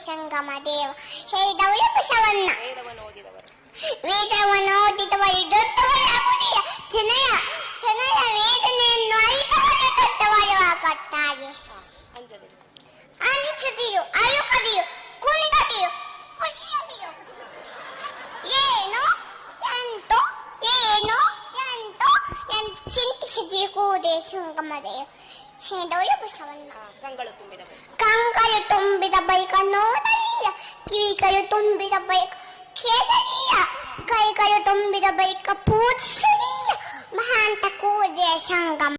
ಸಂಗಮ ದೇವ ಹೇಳಿದವರು ಬಸವಣ್ಣ. ವೇದವನ್ನು ಓದಿದವರು ವೇದವನ್ನು ಓದಿದವರು ದೊಡ್ಡವರಾಗುವುದಿಲ್ಲ, ಜನರ ಜನರ ವೇದನೆಯನ್ನು ಅರಿತವರು ದೊಡ್ಡವರು ಆಗುತ್ತಾರೆ. ಅಂಜದಿರು. ಅಂಚದಿರು, ಅಳುಕದಿರು, ಕುಂದದಿರು, ಖುಷಿಯದಿರು. ಏನು ಎಂಟು ಏನು ಎಂಟು ಎಂದು ಚಿಂತಿಸದಿರು ಕೂಡೆ ಸಂಗಮ ದೇವ ಹೇಳಿದವರು ಬಸವಣ್ಣ. ಕಂಗಳು ತುಂಬಿದ ಬೈಕ. ಕಂಗಳು ತುಂಬಿದ ಬೈಕ ನೋಡಲಿಲ್ಲ, ಕಿವಿಗಳು ತುಂಬಿದ ಬೈಕ ಕೇಳಲಿಲ್ಲ, ಕೈಗಳು ತುಂಬಿದ ಬೈಕ ಪೂಜಿಸಲಿಲ್ಲ. ಮಹಾಂತ ಕೂದೆ ಸಂಗಮ